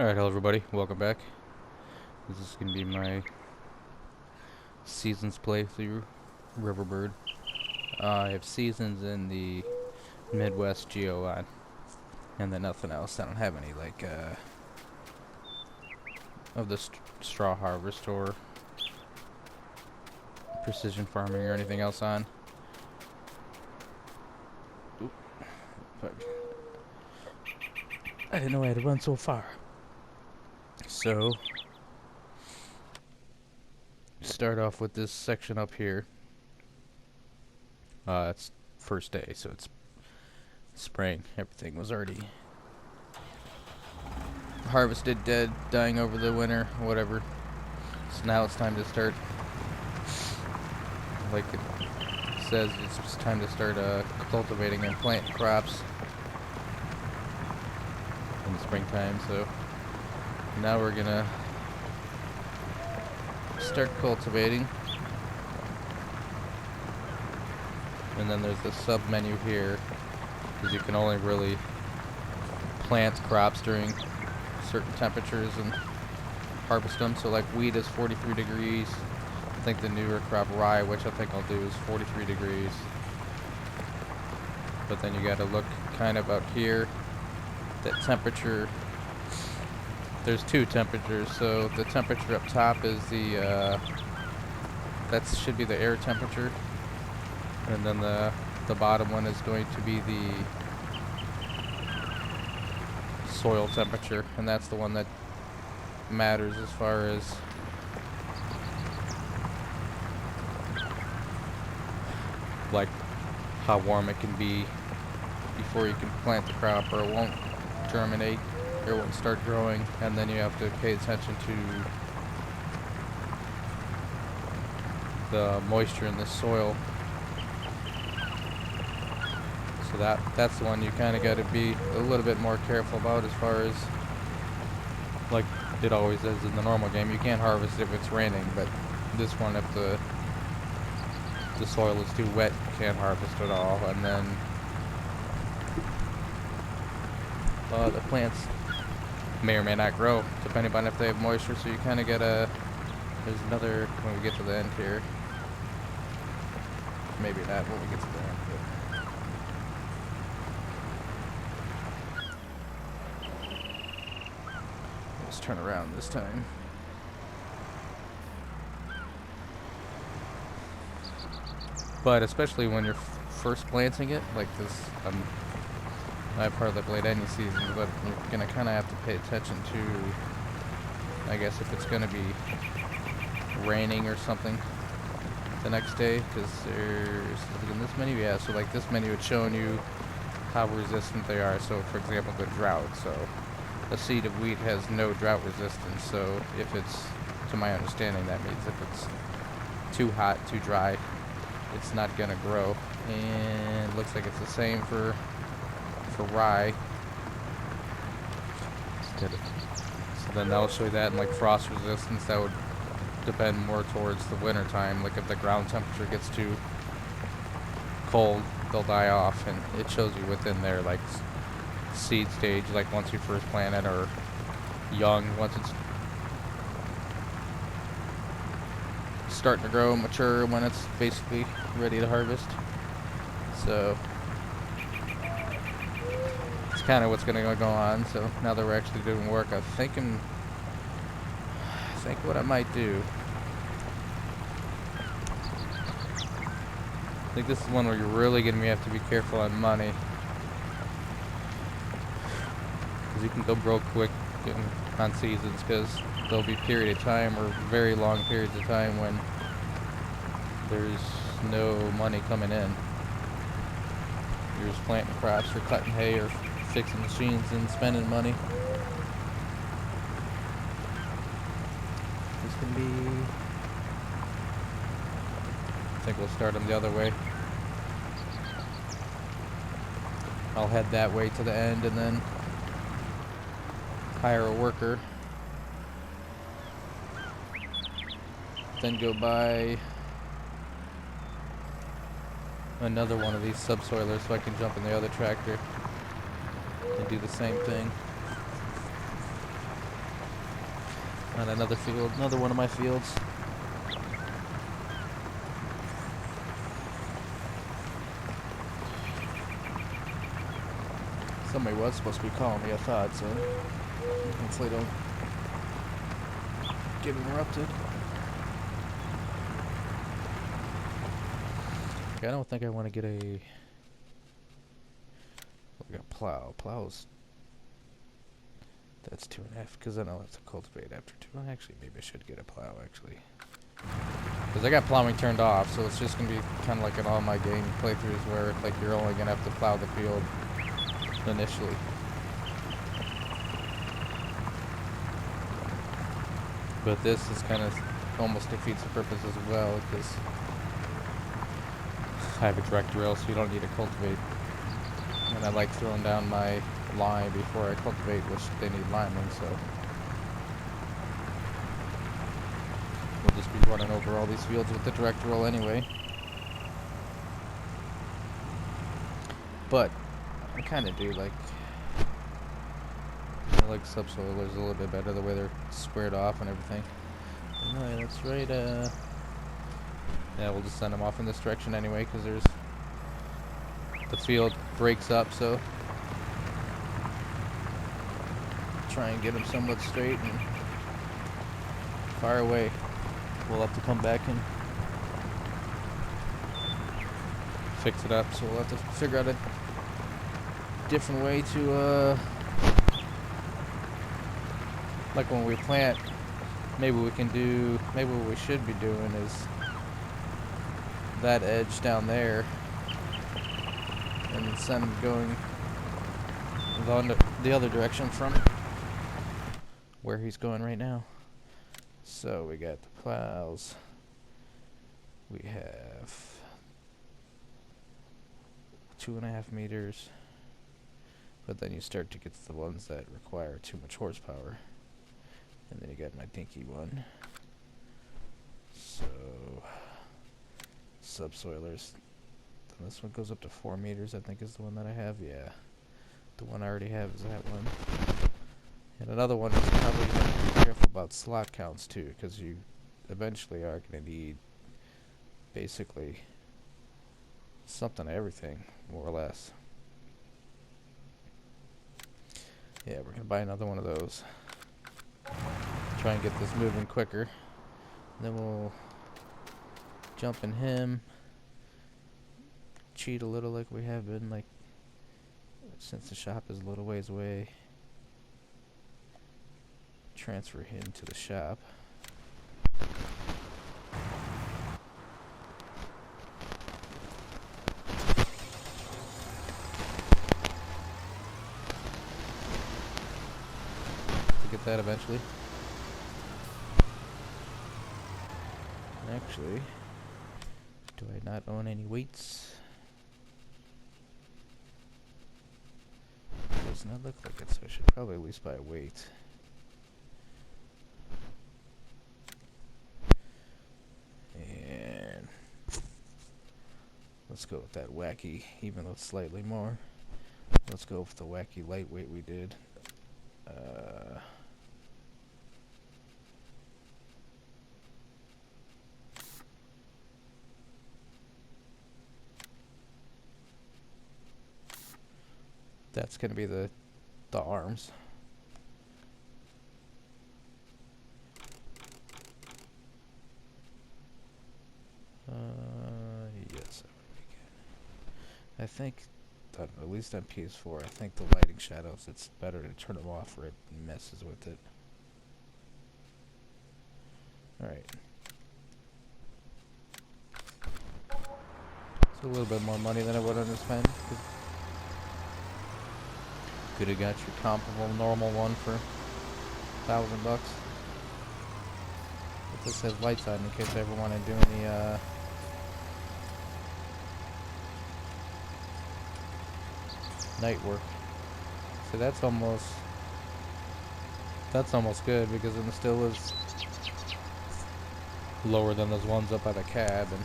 Alright, hello everybody, welcome back. This is going to be my Seasons playthrough, Riverbird. I have Seasons in the Midwest Geo on, and then nothing else. I don't have any, like, of the straw harvest or precision farming or anything else on. Oop. Fuck. I didn't know I had to run so far. So, start off with this section up here. It's first day, so it's spring. Everything was already harvested, dead, dying over the winter, whatever. So now it's time to start, like it says, it's just time to start cultivating and planting crops in the springtime. So now we're gonna start cultivating. And then there's the sub menu here, because you can only really plant crops during certain temperatures and harvest them. So like wheat is 43 degrees. I think the newer crop rye, which I think I'll do, is 43 degrees. But then you gotta look kind of out here. That temperature, there's two temperatures. So the temperature up top is the, that should be the air temperature. And then the bottom one is going to be the soil temperature, and that's the one that matters as far as like how warm it can be before you can plant the crop, or it won't germinate, or it won't start growing. And then you have to pay attention to the moisture in the soil. So that's the one you kind of got to be a little bit more careful about, as far as like it always is in the normal game. You can't harvest if it's raining, but this one, if the soil is too wet, you can't harvest at all. And then the plants may or may not grow depending on if they have moisture. So you kind of gotta. There's another when we get to the end here. Maybe not when we get to the end. But turn around this time. But especially when you're first planting it, like this, I've hardly played any seasons, but you're gonna kind of have to pay attention to, I guess, if it's gonna be raining or something the next day, because there's in this menu, yeah. So like this menu, it's showing you how resistant they are. So for example, the drought. So a seed of wheat has no drought resistance, so if it's, to my understanding, that means if it's too hot, too dry, it's not gonna grow. And it looks like it's the same for rye. So then that'll show you that, and like frost resistance, that would depend more towards the winter time. Like if the ground temperature gets too cold, they'll die off, and it shows you within there, like seed stage, like once you first plant it, or young, once it's starting to grow, mature, when it's basically ready to harvest. So it's kind of what's going to go on. So now that we're actually doing work, I think what I might do, I think this is one where you're really going to have to be careful on money. You can go broke quick on seasons, because there'll be a period of time, or very long periods of time, when there's no money coming in. You're just planting crops, or cutting hay, or fixing machines and spending money. This can be, I think we'll start them the other way. I'll head that way to the end, and then hire a worker, then go buy another one of these subsoilers so I can jump in the other tractor and do the same thing. On another field, another one of my fields. Somebody was supposed to be calling me, I thought, so hopefully don't get interrupted. Okay, I don't think I want to get a plow. Plows. That's 2.5, because then I'll have to cultivate after 2. Well, actually, maybe I should get a plow, actually. Because I got plowing turned off, so it's just going to be kind of like in all my game playthroughs where like you're only going to have to plow the field initially. But this is kind of almost defeats the purpose as well, because I have a direct drill, so you don't need to cultivate. And I like throwing down my lime before I cultivate, which they need liming, so we'll just be running over all these fields with the direct drill anyway. But I kind of do like subsoilers a little bit better, the way they're squared off and everything. No, that's right. Yeah, we'll just send them off in this direction anyway, because the field breaks up, so try and get them somewhat straight and fire away. We'll have to come back and fix it up, so we'll have to figure out a different way to like when we plant, maybe what we should be doing is that edge down there and send them going the other direction from where he's going right now. So we got the plows, we have 2.5 meters, but then you start to get to the ones that require too much horsepower. And then you got my dinky one. So, subsoilers. And this one goes up to 4 meters, I think is the one that I have. Yeah. The one I already have is that one. And another one is probably you have to be careful about slot counts too, because you eventually are going to need basically something to everything, more or less. Yeah, we're going to buy another one of those. Try and get this moving quicker. Then we'll jump in him. Cheat a little like we have been, like, since the shop is a little ways away. Transfer him to the shop. To get that eventually. Actually, do I not own any weights? Does not look like it, so I should probably at least buy a weight. And let's go with that wacky, even though it's slightly more. Let's go with the wacky lightweight we did. That's going to be the arms. Yes, I think that at least on PS4, I think the lighting shadows, it's better to turn them off or it messes with it. Alright. It's a little bit more money than I would underspend. Could have got your comparable normal one for $1,000. But this has lights on in case I ever want to do any night work. So that's almost good, because it still is lower than those ones up by the cab, and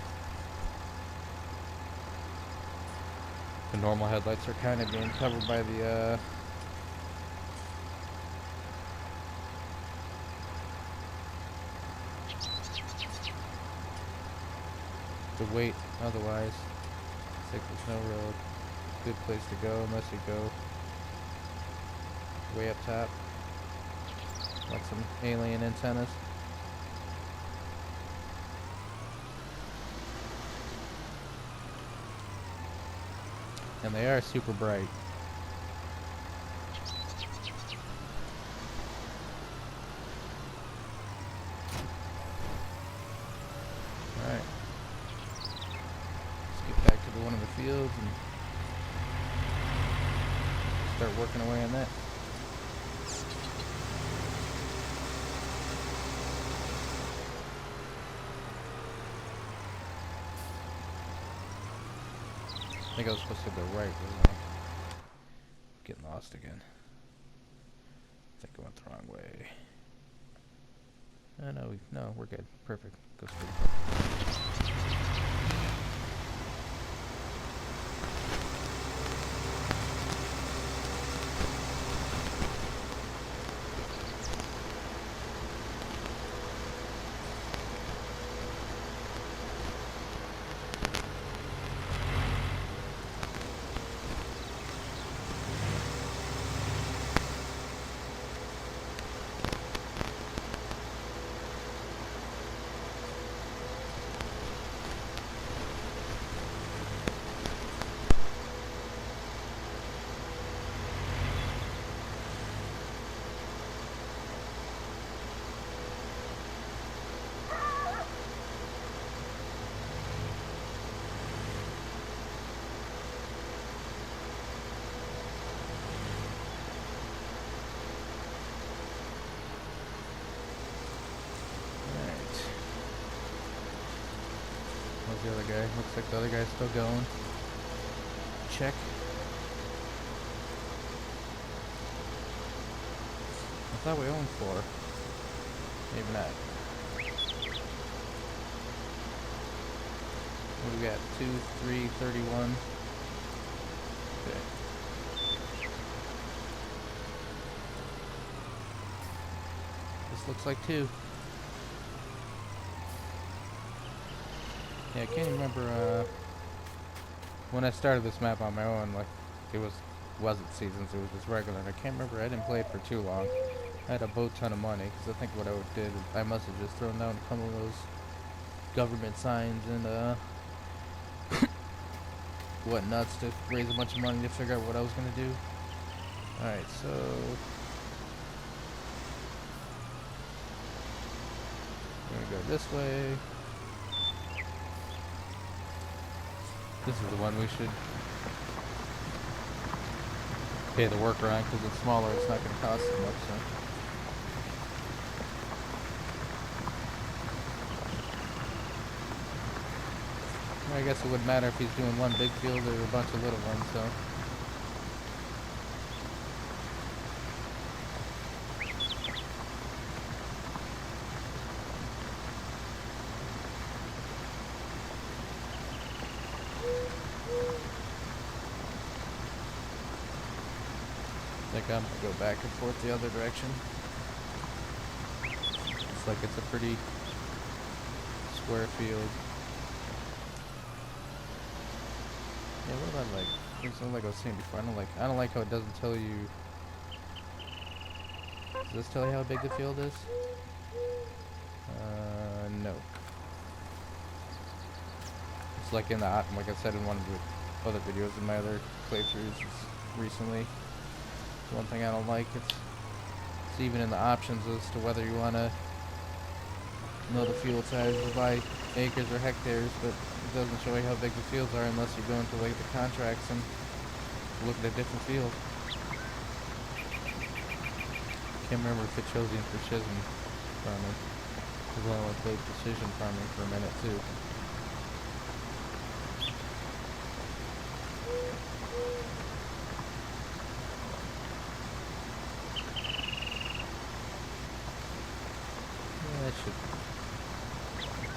the normal headlights are kind of being covered by the to wait otherwise. It's like there's no real good place to go unless you go way up top. Like some alien antennas. And they are super bright. Alright. Let's get back to one of the fields and start working away on that. I think I was supposed to go right, wasn't I? Getting lost again. I think I went the wrong way. No, we're good. Perfect. Go straight. The other guy. Looks like the other guy's still going. Check. I thought we owned 4. Maybe not. What do we got? 2, 3, 31. Okay. This looks like 2. Yeah, I can't remember when I started this map on my own, like it wasn't Seasons, it was just regular, and I can't remember, I didn't play it for too long. I had a boat ton of money, because I think what I did, I must have just thrown down a couple of those government signs and whatnots to raise a bunch of money to figure out what I was going to do. Alright, so we're going to go this way. This is the one we should pay the worker on because it's smaller, it's not going to cost so much. So. I guess it wouldn't matter if he's doing one big field or a bunch of little ones, so. I think I'm gonna go back and forth the other direction. It's like it's a pretty square field. Yeah, what about like something like I was saying before? I don't like how it doesn't tell you. Does this tell you how big the field is? No. It's like in the like I said in one of the other videos in my other playthroughs recently. One thing I don't like, it's even in the options as to whether you want to know the field size by acres or hectares, but it doesn't show you how big the fields are unless you go into like the contracts and look at a different field. Can't remember if it shows you in precision farming, because I only played precision farming for a minute too.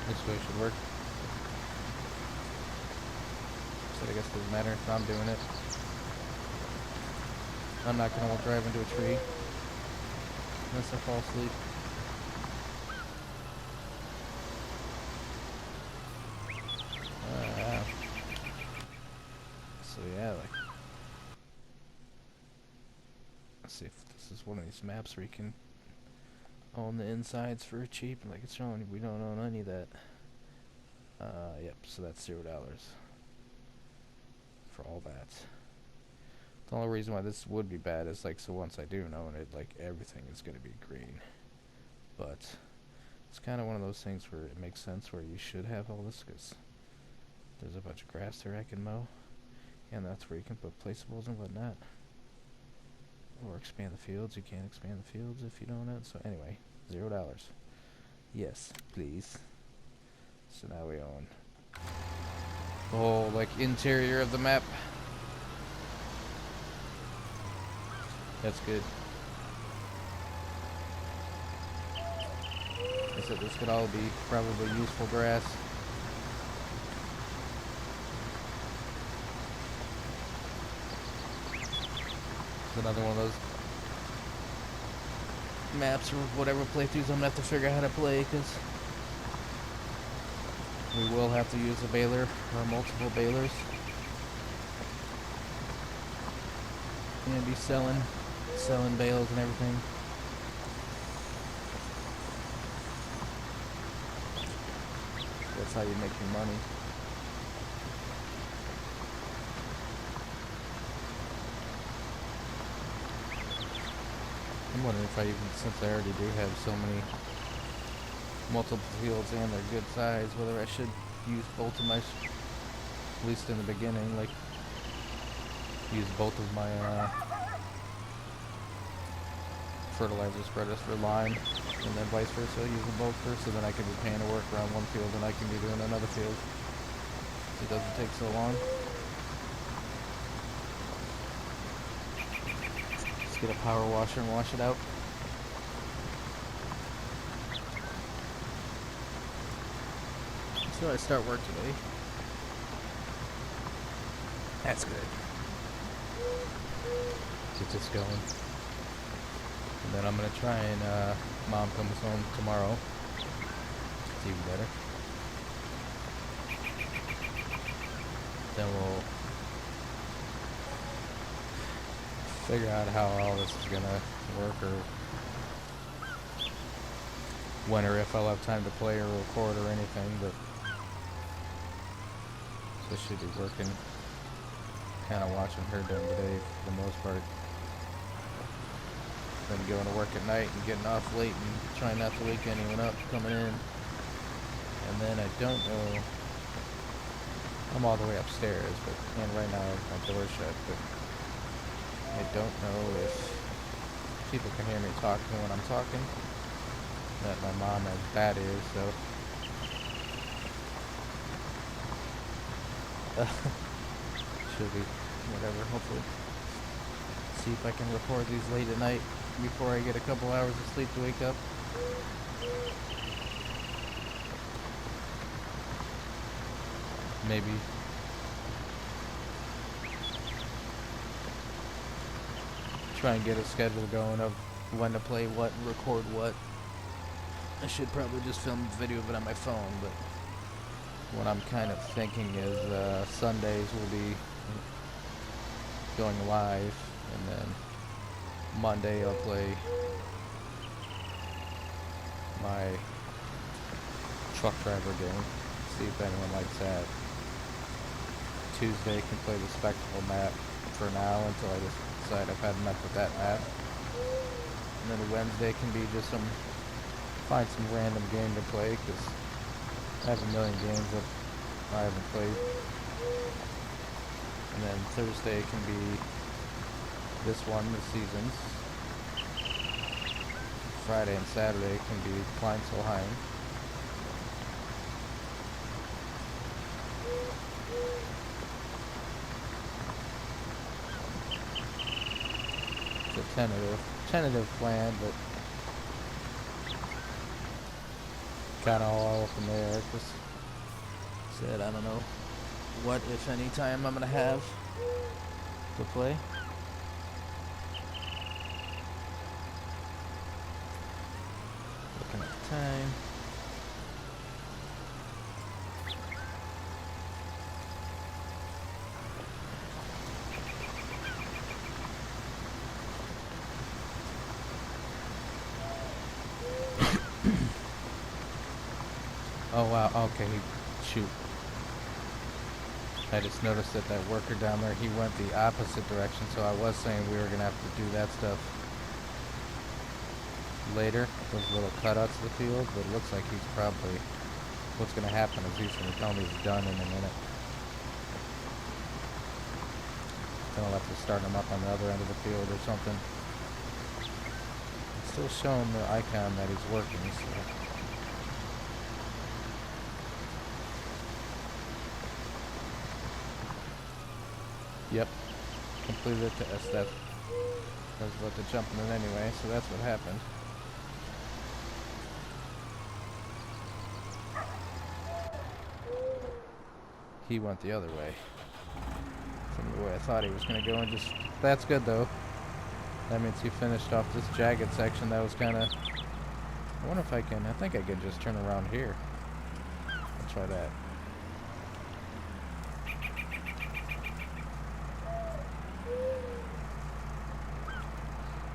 This way should work. So I guess it doesn't matter if I'm doing it. I'm not gonna drive into a tree unless I fall asleep. Let's see if this is one of these maps where you can own the insides for cheap. Like it's showing, we don't own any of that. Yep, so that's $0 for all that. The only reason why this would be bad is like, so once I do own it, like everything is going to be green. But it's kind of one of those things where it makes sense where you should have all this, because there's a bunch of grass there I can mow, and that's where you can put placeables and whatnot. Or expand the fields. You can't expand the fields if you don't own it. So anyway, $0. Yes, please. So now we own the whole like interior of the map. That's good. I said this could all be probably useful grass. It's another one of those maps or whatever playthroughs I'm gonna have to figure out how to play, because we will have to use a baler or multiple balers and be selling bales and everything. That's how you make your money. I'm wondering if I even, since I already do have so many multiple fields and they're good size, whether I should use both of my, at least in the beginning, like use both of my fertilizer spreaders for lime, and then vice versa, use them both first, so then I can be paying to work around one field and I can be doing another field. It doesn't take so long. Just get a power washer and wash it out. So I start work today. That's good. Get this going. And then I'm gonna try and Mom comes home tomorrow. It's even better. Then we'll figure out how all this is gonna work, or when or if I'll have time to play or record or anything, but this should be working. Kind of watching her during the day for the most part. Then going to work at night and getting off late and trying not to wake anyone up coming in. And then I don't know, I'm all the way upstairs, and right now my door's shut, but I don't know if people can hear me talking when I'm talking. That my mom has bad ears, so should be whatever, hopefully. See if I can record these late at night before I get a couple hours of sleep to wake up. Maybe try and get a schedule going of when to play what and record what. I should probably just film a video of it on my phone, but what I'm kind of thinking is Sundays will be going live, and then Monday I'll play my truck driver game, see if anyone likes that. Tuesday can play the spectacle map for now until I just decide I've had enough with that map. And then Wednesday can be just find some random game to play, because I have a million games that I haven't played. And then Thursday can be this one, the Seasons. Friday and Saturday can be Kleinsolheim. It's a tentative plan, but kind of all up in the air. Just said I don't know what, if any, time I'm gonna have to play. Looking at the time. Oh wow, okay, shoot. I just noticed that that worker down there, he went the opposite direction, so I was saying we were gonna have to do that stuff later, those little cutouts of the field, but it looks like he's probably, what's gonna happen is he's gonna tell me he's done in a minute. Then I'll have to start him up on the other end of the field or something. It's still showing the icon that he's working, so. Yep, completed it to SF. I was about to jump in it anyway, so that's what happened. He went the other way from the way I thought he was going to go, and just, that's good though. That means he finished off this jagged section that was kind of, I wonder if I can, I think I can just turn around here. I'll try that.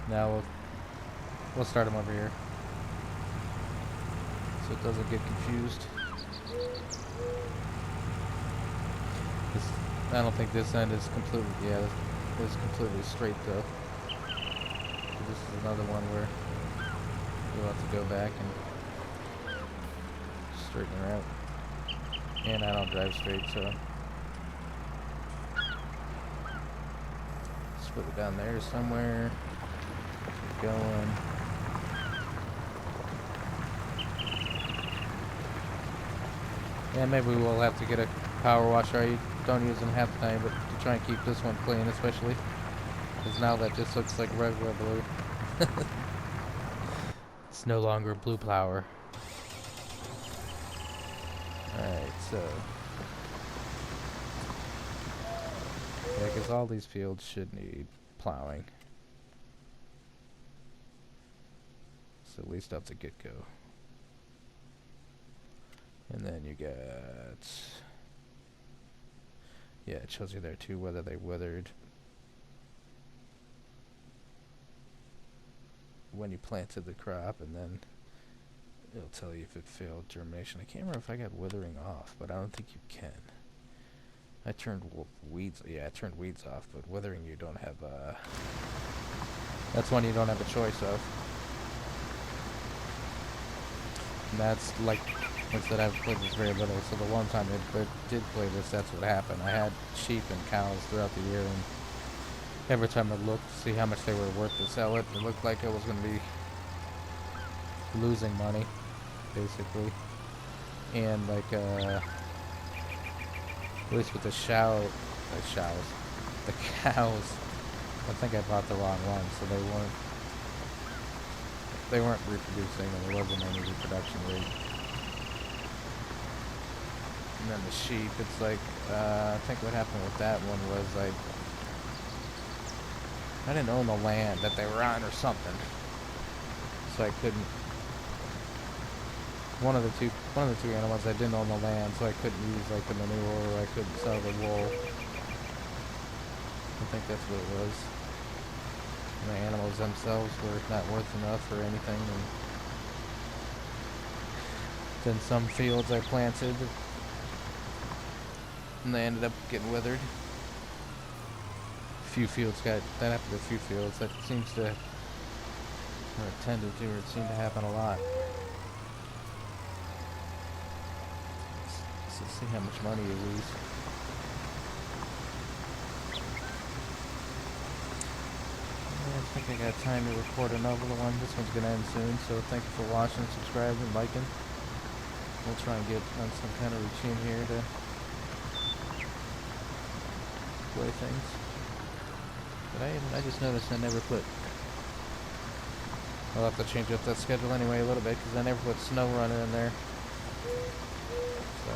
Now we'll start him over here, so it doesn't get confused. I don't think this end is completely, yeah, it's completely straight though. So this is another one where you'll have to go back and straighten her out. And I don't drive straight, so just put it down there somewhere. Keep going. Yeah, maybe we'll have to get a power washer. I don't use them half the time, but to try and keep this one clean, especially because now that just looks like regular blue. It's no longer blue power. Alright, so yeah, because all these fields should need plowing. So at least off the get-go. And then you got, yeah, it shows you there too whether they withered when you planted the crop, and then it'll tell you if it failed germination. I can't remember if I got withering off, but I don't think you can. I turned weeds, yeah, I turned weeds off, but withering you don't have, that's one you don't have a choice of. And that's like, like I said, I've played this very little, so the one time I did play this, that's what happened. I had sheep and cows throughout the year, and every time I looked to see how much they were worth to sell it, it looked like I was going to be losing money, basically. And like, at least with the cows, I think I bought the wrong one, so they weren't reproducing, and there wasn't any reproduction rate. And then the sheep, it's like, I think what happened with that one was I didn't own the land that they were on or something, so I couldn't. One of the two animals, I didn't own the land, so I couldn't use like the manure, or I couldn't sell the wool. I think that's what it was. And the animals themselves were not worth enough or anything. And then some fields I planted, and they ended up getting withered. A few fields that happened to a few fields. That seems to, or it tended to, or it seemed to happen a lot. So see how much money you lose. I think I got time to record another one. This one's going to end soon, so thank you for watching, subscribing, and liking. We'll try and get on some kind of routine here to play things. But I just noticed I never put, I'll have to change up that schedule anyway a little bit, because I never put Snow Runner in there. So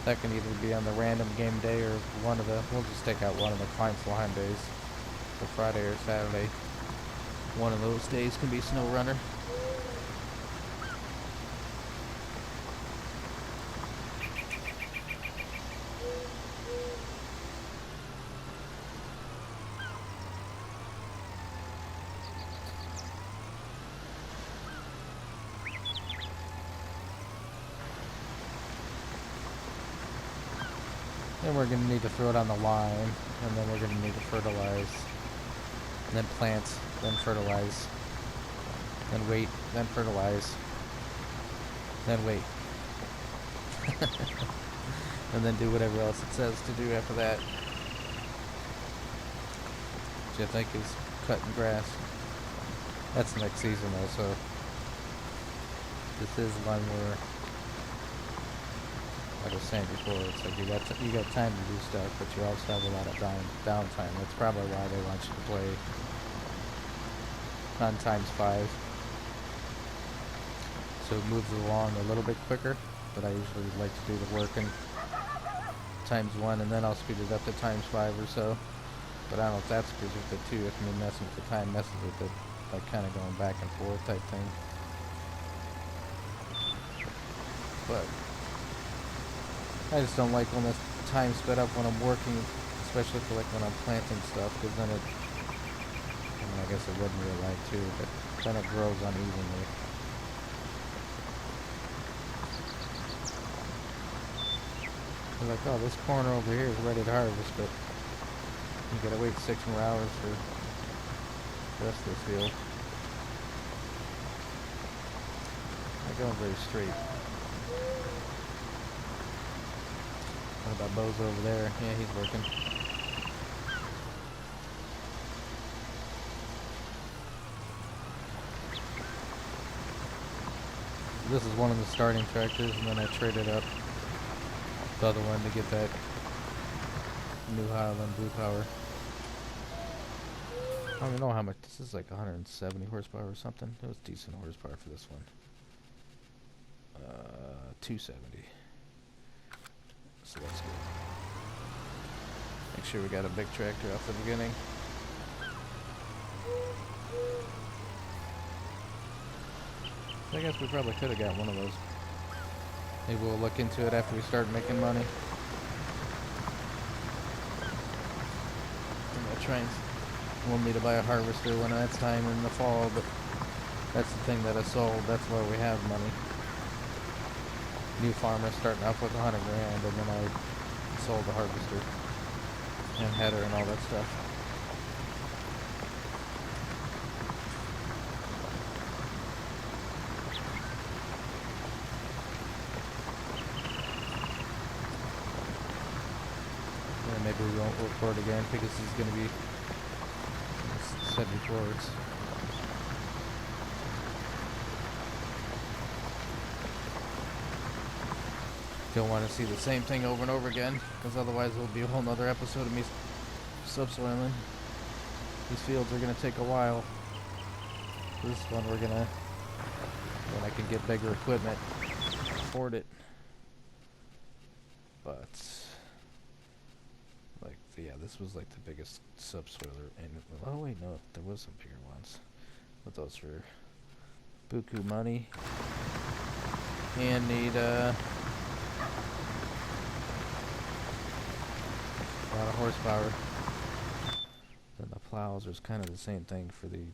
that can either be on the random game day, or one of the, we'll just take out one of the Climb Slime days. So Friday or Saturday, one of those days can be Snow Runner. Then we're going to need to throw it on the line, and then we're going to need to fertilize, and then plant, then fertilize, then wait, then fertilize, then wait. And then do whatever else it says to do after that. Which I think is cutting grass. That's next season though, so this is one where, like I was saying before, it's like you got time to do stuff, but you also have a lot of downtime. That's probably why they want you to play on ×5. So it moves along a little bit quicker, but I usually like to do the work in ×1, and then I'll speed it up to ×5 or so. But I don't know if that screws with it too, if me messing with the time messes with it, like kind of going back and forth type thing. But I just don't like when the time sped up when I'm working, especially for like when I'm planting stuff, because then it, I mean, I guess it would in real life too, but then it grows unevenly. They're like, oh, this corner over here is ready to harvest, but you gotta wait 6 more hours for the rest of this field. Not going very straight. What about Bo's over there? Yeah, he's working. This is one of the starting tractors, and then I traded up the other one to get that New Highland Blue Power. I don't even know how much. This is like 170 horsepower or something. It was decent horsepower for this one. 270. So that's good. Make sure we got a big tractor off the beginning. I guess we probably could have got one of those. Maybe we'll look into it after we start making money. I'm gonna try and want me to buy a harvester when that's time in the fall, but that's the thing that I sold. That's why we have money. New farmer starting off with 100 grand, and then I sold the harvester and header and all that stuff. And maybe we won't record again because this is going to be, as I said before, it's don't want to see the same thing over and over again, because otherwise it will be a whole nother episode of me subsoiling. These fields are going to take a while. This one we're going to, when I can get bigger equipment, afford it. But, like, yeah, this was like the biggest subsoiler. And oh wait, no, there was some bigger ones. But those for buku money. And need, a lot of horsepower. Then the plows is kind of the same thing for the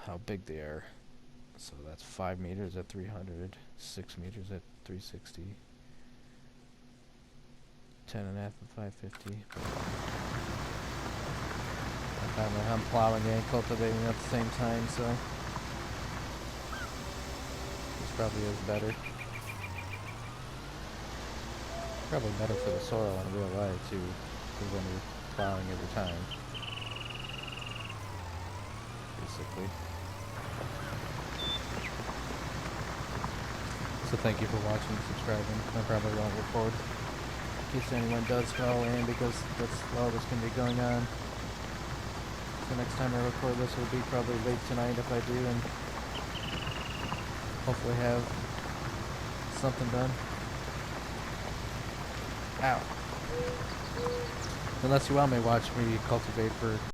how big they are. So that's 5 meters at 300, 6 meters at 360, 10.5 at 550. I'm plowing and cultivating at the same time, so this probably is better. Probably better for the soil in real life too, because when you're plowing every time, basically. So thank you for watching and subscribing. I probably won't record in case anyone does call in, because that's all that's going to be going on. So next time I record this will be probably late tonight if I do, and hopefully have something done. Ow. Unless you want me to watch me cultivate for